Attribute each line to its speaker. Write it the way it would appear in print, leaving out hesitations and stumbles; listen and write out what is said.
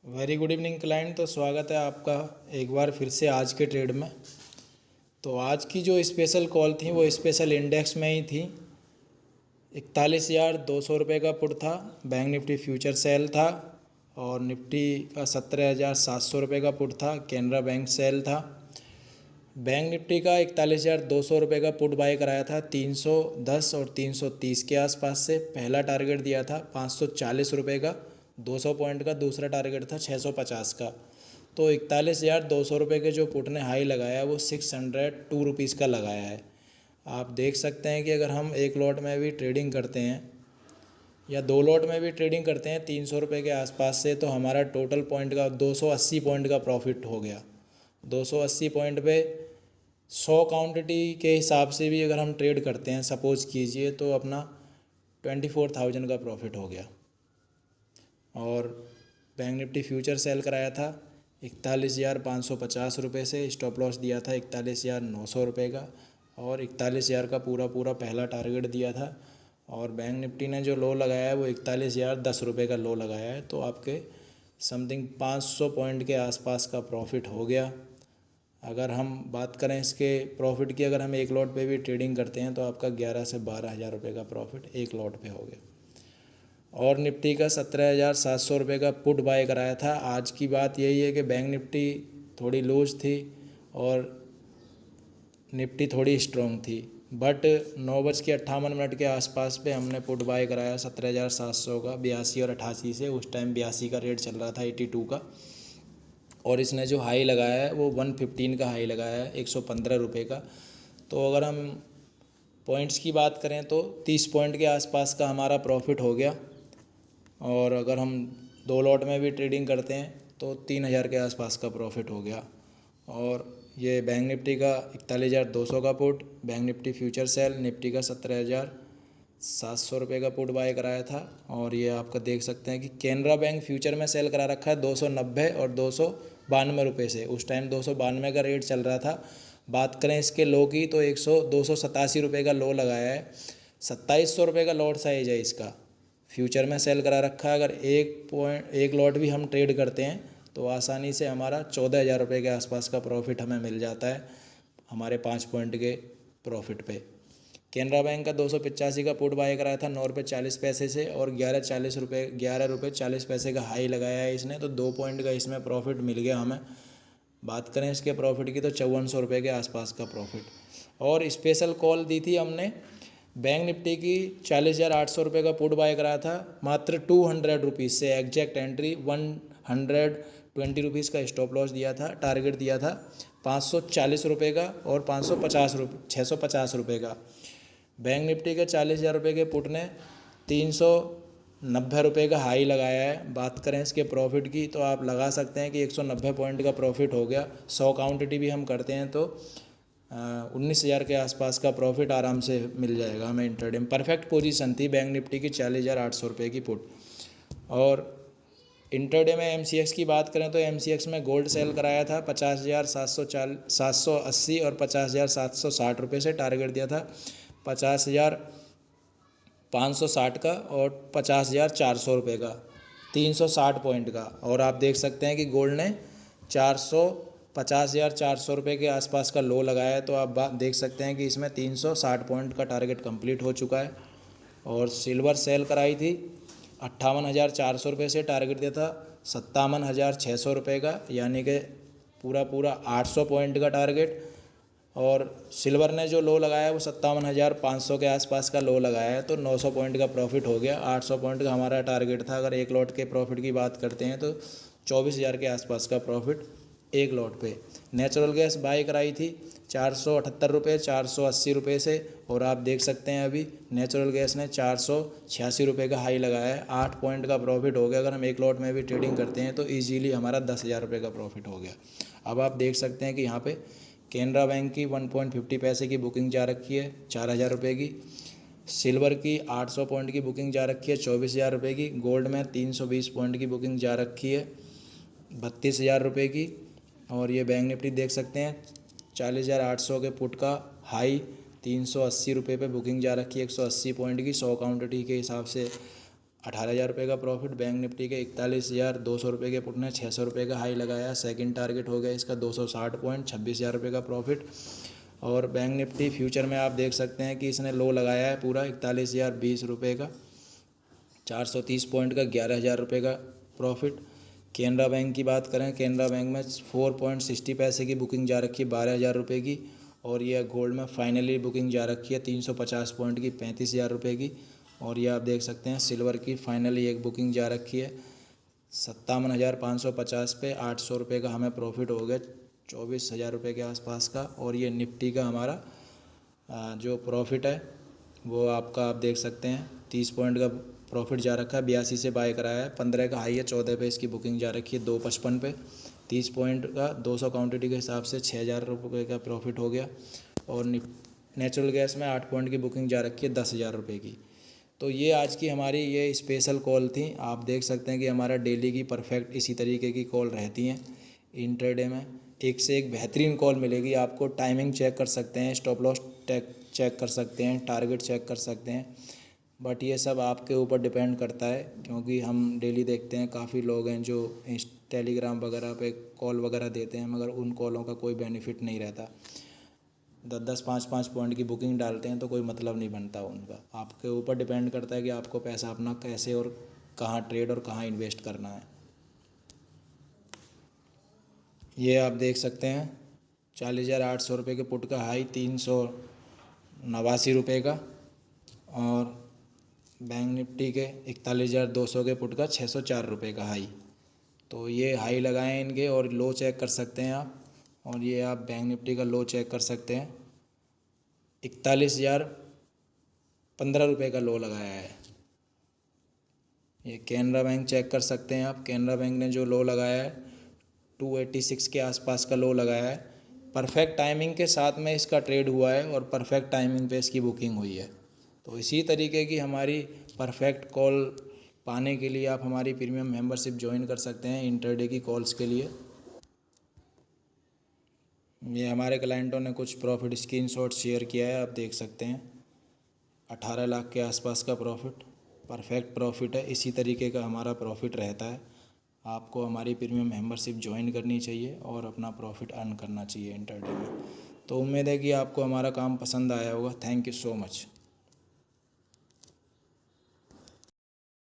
Speaker 1: Very good evening client. तो स्वागत है आपका एक बार फिर से आज के ट्रेड में। तो आज की जो स्पेशल कॉल थी वो स्पेशल इंडेक्स में ही थी। 41,200 रुपये का पुट था। बैंक निफ्टी फ्यूचर सेल था और निफ्टी का 17,700 रुपये का पुट था। कैनरा बैंक सेल था। बैंक निफ्टी का 41,200 रुपये का पुट बाय कराया था 310 और 330 के आसपास से। पहला टारगेट दिया था 540 रुपये का। 200 पॉइंट का दूसरा टारगेट था 650 का। तो 41,200 रुपये के जो पुट ने हाई लगाया है वो 602 रुपीज़ का लगाया है। आप देख सकते हैं कि अगर हम एक लॉट में भी ट्रेडिंग करते हैं या दो लॉट में भी ट्रेडिंग करते हैं 300 रुपये के आसपास से, तो हमारा टोटल पॉइंट का 280 पॉइंट का प्रॉफिट हो गया। 280 पॉइंट पे 100 क्वांटिटी के हिसाब से भी अगर हम ट्रेड करते हैं सपोज़ कीजिए, तो अपना 24,000 का प्रॉफिट हो गया। और बैंक निफ्टी फ्यूचर सेल कराया था 41,550 रुपये से। स्टॉप लॉस दिया था 41,900 रुपये का और 41,000 का पूरा पहला टारगेट दिया था। और बैंक निफ्टी ने जो लो लगाया है वो 41,010 रुपये का लो लगाया है। तो आपके समथिंग 500 पॉइंट के आसपास का प्रॉफिट हो गया। अगर हम बात करें इसके प्रॉफिट की, अगर हम एक लॉट पे भी ट्रेडिंग करते हैं तो आपका 11 से 12,000 रुपये का प्रॉफिट एक लॉट पे हो गया। और निफ्टी का 17,700 रुपये का पुट बाय कराया था। आज की बात यही है कि बैंक निफ्टी थोड़ी लूज थी और निफ्टी थोड़ी स्ट्रॉन्ग थी, बट 9:58 के आसपास पे हमने पुट बाय कराया 17,700 का 82 और 88 से। उस टाइम 82 का रेट चल रहा था 82 का। और इसने जो हाई लगाया है वो 115 का हाई लगाया है 115 रुपये का। तो अगर हम पॉइंट्स की बात करें तो 30 पॉइंट के आसपास का हमारा प्रॉफिट हो गया। और अगर हम दो लॉट में भी ट्रेडिंग करते हैं तो 3,000 के आसपास का प्रॉफिट हो गया। और ये बैंक निफ्टी का 41,200 का put, bank Nifty future cell Nifty का 17,700 रुपये का पुट बाय कराया था। और ये आपका देख सकते हैं कि कैनरा बैंक फ्यूचर में सेल करा रखा है 290 और 292 रुपये से। उस टाइम 292 का रेट चल रहा था। बात करें इसके लो की तो 287 रुपये का लो लगाया है। 2,700 रुपये का लॉट साइज है इसका। फ्यूचर में सेल करा रखा है। अगर एक लॉट भी हम ट्रेड करते हैं तो आसानी से हमारा 14,000 रुपये के आसपास का प्रॉफिट हमें मिल जाता है हमारे 5 पॉइंट के प्रॉफिट पे। कैनरा बैंक का 285 का पुट बाय कराया था 9 रुपये 40 पैसे से और 11 रुपये 40 पैसे का हाई लगाया है इसने। तो 2 पॉइंट का इसमें प्रॉफिट मिल गया हमें। बात करें इसके प्रॉफिट की तो 5,400 रुपये के आसपास का प्रॉफिट। और स्पेशल कॉल दी थी हमने बैंक निफ्टी की 40,800 रुपये का पुट बाय कराया था मात्र 200 रुपीज़ से। एग्जैक्ट एंट्री 120 रुपीज़ का स्टॉप लॉस दिया था। टारगेट दिया था 540 रुपये का और 650 रुपये का। बैंक निफ्टी के 40,000 रुपये के पुट ने 390 रुपये का हाई लगाया है। बात करें इसके प्रॉफिट की तो आप लगा सकते हैं कि 190 पॉइंट का प्रॉफिट हो गया। 100 क्वांटिटी भी हम करते हैं तो 19,000 के आसपास का प्रॉफिट आराम से मिल जाएगा हमें इंट्राडे में। परफेक्ट पोजीशन थी बैंक निफ्टी की 40,800 रुपये की पुट। और इंट्राडे में एमसीएक्स की बात करें तो एमसीएक्स में गोल्ड सेल कराया था 50,780 और 50,760 रुपये से। टारगेट दिया था 50,560 का और 50,400 रुपये का, 360 पॉइंट का। और आप देख सकते हैं कि गोल्ड ने 50,400 रुपये के आसपास का लो लगाया है। तो आप देख सकते हैं कि इसमें 360 पॉइंट का टारगेट कंप्लीट हो चुका है। और सिल्वर सेल कराई थी 58,400 रुपये से। टारगेट दिया था 57,600 रुपये का, यानी कि पूरा 800 पॉइंट का टारगेट। और सिल्वर ने जो लो लगाया है वो 57,500 के आसपास का लो लगाया है। तो 900 पॉइंट का प्रॉफिट हो गया। 800 पॉइंट का हमारा टारगेट था। अगर एक लॉट के प्रॉफिट की बात करते हैं तो 24,000 के आसपास का प्रॉफिट एक लॉट पे। नेचुरल गैस बाई कराई थी 478 रुपये 480 रुपये से। और आप देख सकते हैं अभी नेचुरल गैस ने 486 रुपये का हाई लगाया है। 8 पॉइंट का प्रॉफिट हो गया। अगर हम एक लॉट में भी ट्रेडिंग करते हैं तो इजीली हमारा 10,000 रुपये का प्रॉफिट हो गया। अब आप देख सकते हैं कि यहाँ पे कैनरा बैंक की 1.50 पैसे की बुकिंग जा रखी है 4,000 रुपये की। सिल्वर की 800 पॉइंट की बुकिंग जा रखी है 24,000 रुपये की। गोल्ड में 320 पॉइंट की बुकिंग जा रखी है 32,000 रुपये की। और ये बैंक निफ्टी देख सकते हैं 40,800 के पुट का हाई 380 रुपये पे बुकिंग जा रखी है 180 पॉइंट की। 100 क्वांटिटी के हिसाब से 18,000 का प्रॉफिट। बैंक निफ्टी के 41,200 रुपये के पुट ने 600 रुपये का हाई लगाया। सेकंड टारगेट हो गया इसका 260 पॉइंट, 26,000 का प्रॉफिट। और बैंक निफ्टी फ्यूचर में आप देख सकते हैं कि इसने लो लगाया है पूरा 41,020 रुपये का, 430 पॉइंट का, 11,000 रुपये का प्रॉफिट। कैनरा बैंक की बात करें, कैनरा बैंक में 4.60 पैसे की बुकिंग जा रखी है 12,000 रुपये की। और यह गोल्ड में फाइनली बुकिंग जा रखी है 350 पॉइंट की 35,000 रुपये की। और ये आप देख सकते हैं सिल्वर की फाइनली एक बुकिंग जा रखी है 57,550 पे, 800 रुपये का हमें प्रॉफिट हो गया 24,000 रुपये के आसपास का। और ये निफ्टी का हमारा जो प्रॉफिट है वो आपका आप देख सकते हैं 30 पॉइंट का प्रॉफिट जा रखा है, 82 से बाय कराया है, 15 का हाई है, 14 पे इसकी बुकिंग जा रखी है 255 पे, 30 पॉइंट का 200 क्वांटिटी के हिसाब से 6,000 रुपये का प्रॉफिट हो गया। और नेचुरल गैस में 8 पॉइंट की बुकिंग जा रखी है 10,000 रुपये की। तो ये आज की हमारी ये स्पेशल कॉल थी। आप देख सकते हैं कि हमारा डेली की परफेक्ट इसी तरीके की कॉल रहती हैं। इंट्राडे में एक से एक बेहतरीन कॉल मिलेगी आपको। टाइमिंग चेक कर सकते हैं, स्टॉप लॉस चेक कर सकते हैं, टारगेट चेक कर सकते हैं। बट ये सब आपके ऊपर डिपेंड करता है, क्योंकि हम डेली देखते हैं काफ़ी लोग हैं जो टेलीग्राम वगैरह पे कॉल वगैरह देते हैं, मगर उन कॉलों का कोई बेनिफिट नहीं रहता। 10-10, 5-5 पॉइंट की बुकिंग डालते हैं तो कोई मतलब नहीं बनता उनका। आपके ऊपर डिपेंड करता है कि आपको पैसा अपना कैसे और कहाँ ट्रेड और कहाँ इन्वेस्ट करना है। ये आप देख सकते हैं 40,800 रुपये के पुट का हाई, 389 रुपये का। और बैंक निफ्टी के 41,200 के पुट का 604 रुपये का हाई। तो ये हाई लगाएं इनके, और लो चेक कर सकते हैं आप। और ये आप बैंक निफ्टी का लो चेक कर सकते हैं 41,015 रुपये का लो लगाया है। ये कैनरा बैंक चेक कर सकते हैं आप। कैनरा बैंक ने जो लो लगाया है 286 के आसपास का लो लगाया है। परफेक्ट टाइमिंग के साथ में इसका ट्रेड हुआ है और परफेक्ट टाइमिंग पे इसकी बुकिंग हुई है। तो इसी तरीके की हमारी परफेक्ट कॉल पाने के लिए आप हमारी प्रीमियम मेंबरशिप ज्वाइन कर सकते हैं इंटरडे की कॉल्स के लिए। ये हमारे क्लाइंटों ने कुछ प्रॉफिट स्क्रीनशॉट शेयर किया है, आप देख सकते हैं 18 लाख के आसपास का प्रॉफिट, परफेक्ट प्रॉफिट है। इसी तरीके का हमारा प्रॉफिट रहता है। आपको हमारी प्रीमियम मेंबरशिप ज्वाइन करनी चाहिए और अपना प्रॉफिट अर्न करना चाहिए इंटरडे में। तो उम्मीद है कि आपको हमारा काम पसंद आया होगा। Thank you so much.